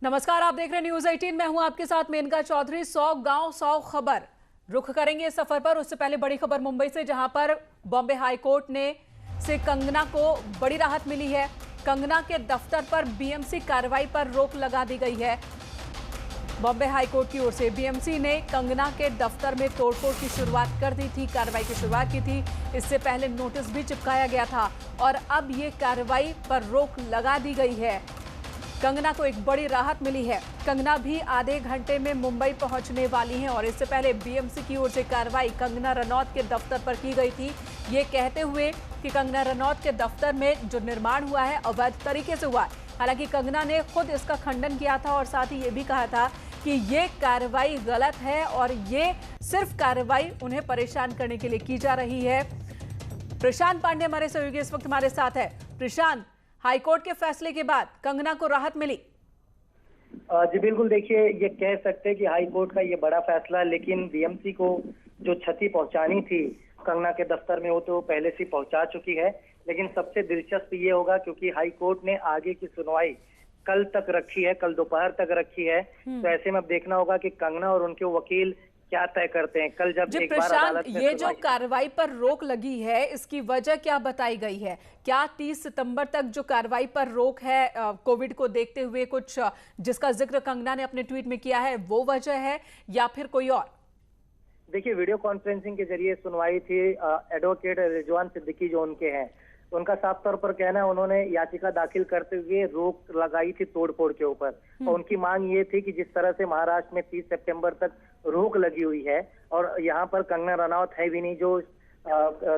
नमस्कार, आप देख रहे हैं न्यूज 18। मैं हूं आपके साथ मेनका चौधरी। 100 गांव 100 खबर रुख करेंगे इस सफर पर। उससे पहले बड़ी खबर मुंबई से, जहां पर बॉम्बे हाई कोर्ट से कंगना को बड़ी राहत मिली है। कंगना के दफ्तर पर बीएमसी कार्रवाई पर रोक लगा दी गई है। बॉम्बे हाई कोर्ट की ओर से बीएमसी ने कंगना के दफ्तर में तोड़फोड़ की शुरुआत कर दी थी, कार्रवाई की शुरुआत की थी। इससे पहले नोटिस भी चिपकाया गया था और अब ये कार्रवाई पर रोक लगा दी गई है। कंगना को एक बड़ी राहत मिली है। कंगना भी आधे घंटे में मुंबई पहुंचने वाली हैं और इससे पहले बीएमसी की ओर से कार्रवाई कंगना रनौत के दफ्तर पर की गई थी, ये कहते हुए कि कंगना रनौत के दफ्तर में जो निर्माण हुआ है अवैध तरीके से हुआ है। हालांकि कंगना ने खुद इसका खंडन किया था और साथ ही ये भी कहा था कि ये कार्रवाई गलत है और ये सिर्फ कार्रवाई उन्हें परेशान करने के लिए की जा रही है। प्रशांत पांडे हमारे सहयोगी इस वक्त हमारे साथ है। प्रशांत, हाईकोर्ट के फैसले के बाद कंगना को राहत मिली? जी बिल्कुल, देखिए ये कह सकते हैं कि हाई कोर्ट का ये बड़ा फैसला, लेकिन बीएमसी को जो क्षति पहुंचानी थी कंगना के दफ्तर में वो तो पहले से पहुंचा चुकी है। लेकिन सबसे दिलचस्प ये होगा क्योंकि हाई कोर्ट ने आगे की सुनवाई कल तक रखी है, कल दोपहर तक रखी है। तो ऐसे में अब देखना होगा कि कंगना और उनके वकील क्या तय करते हैं। कल जब एक बार अदालत में ये जो कार्रवाई पर रोक लगी है, इसकी वजह क्या बताई गई है? क्या 30 सितंबर तक जो कार्रवाई पर रोक है कोविड को देखते हुए, कुछ जिसका जिक्र कंगना ने अपने ट्वीट में किया है, वो वजह है या फिर कोई और? देखिए, वीडियो कॉन्फ्रेंसिंग के जरिए सुनवाई थी। एडवोकेट रिजवान सिद्दीकी जो उनके हैं, उनका साफ तौर पर कहना है उन्होंने याचिका दाखिल करते हुए रोक लगाई थी तोड़फोड़ के ऊपर। और उनकी मांग ये थी कि जिस तरह से महाराष्ट्र में 30 सितंबर तक रोक लगी हुई है और यहाँ पर कंगना रनौत है भी नहीं जो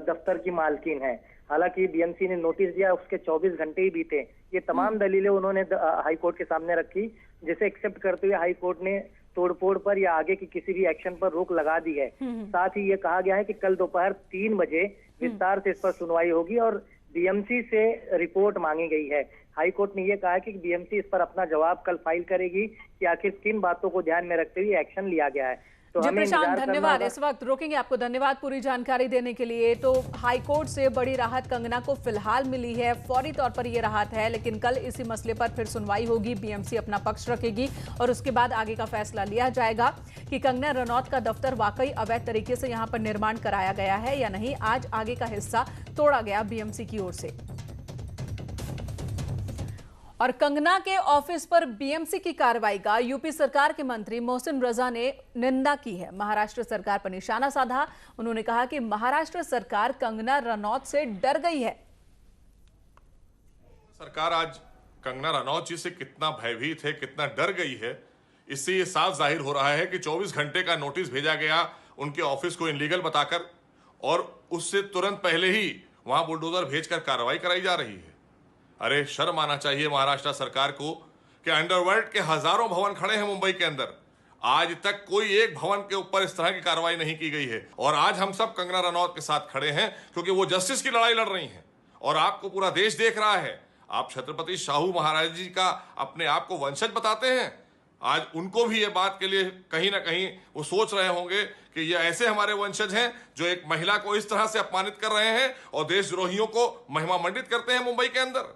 दफ्तर की मालकिन है। हालांकि बीएमसी ने नोटिस दिया, उसके 24 घंटे ही बीते। ये तमाम दलीलें उन्होंने हाई कोर्ट के सामने रखी, जिसे एक्सेप्ट करते हुए हाई कोर्ट ने तोड़फोड़ पर या आगे की किसी भी एक्शन पर रोक लगा दी है। साथ ही ये कहा गया है कि कल दोपहर 3 बजे विस्तार से इस पर सुनवाई होगी और बीएमसी से रिपोर्ट मांगी गई है। हाई कोर्ट ने यह कहा है कि बीएमसी इस पर अपना जवाब कल फाइल करेगी कि आखिर किन बातों को ध्यान में रखते हुए एक्शन लिया गया है। तो जी हमें प्रशांत, धन्यवाद। इस वक्त रोकेंगे आपको। धन्यवाद पूरी जानकारी देने के लिए। तो हाई कोर्ट से बड़ी राहत कंगना को फिलहाल मिली है, फौरी तौर पर यह राहत है, लेकिन कल इसी मसले पर फिर सुनवाई होगी। बीएमसी अपना पक्ष रखेगी और उसके बाद आगे का फैसला लिया जाएगा कि कंगना रनौत का दफ्तर वाकई अवैध तरीके से यहां पर निर्माण कराया गया है या नहीं। आज आगे का हिस्सा तोड़ा गया बीएमसी की ओर से। और कंगना के ऑफिस पर बीएमसी की कार्रवाई का यूपी सरकार के मंत्री मोहसिन रजा ने निंदा की है। महाराष्ट्र सरकार पर निशाना साधा। उन्होंने कहा कि महाराष्ट्र सरकार कंगना रनौत से डर गई है। सरकार आज कंगना रनौत जी से कितना भयभीत है, कितना डर गई है, इससे ये साफ जाहिर हो रहा है कि 24 घंटे का नोटिस भेजा गया उनके ऑफिस को इनलीगल बताकर और उससे तुरंत पहले ही वहां बुलडोजर भेजकर कार्रवाई कराई जा रही है। अरे शर्म आना चाहिए महाराष्ट्र सरकार को कि अंडरवर्ल्ड के हजारों भवन खड़े हैं मुंबई के अंदर, आज तक कोई एक भवन के ऊपर इस तरह की कार्रवाई नहीं की गई है। और आज हम सब कंगना रनौत के साथ खड़े हैं क्योंकि वो जस्टिस की लड़ाई लड़ रही हैं और आपको पूरा देश देख रहा है। आप छत्रपति शाहू महाराज जी का अपने आप को वंशज बताते हैं, आज उनको भी ये बात के लिए कहीं ना कहीं वो सोच रहे होंगे कि ये ऐसे हमारे वंशज हैं जो एक महिला को इस तरह से अपमानित कर रहे हैं और देशद्रोहियों को महिमा मंडित करते हैं मुंबई के अंदर।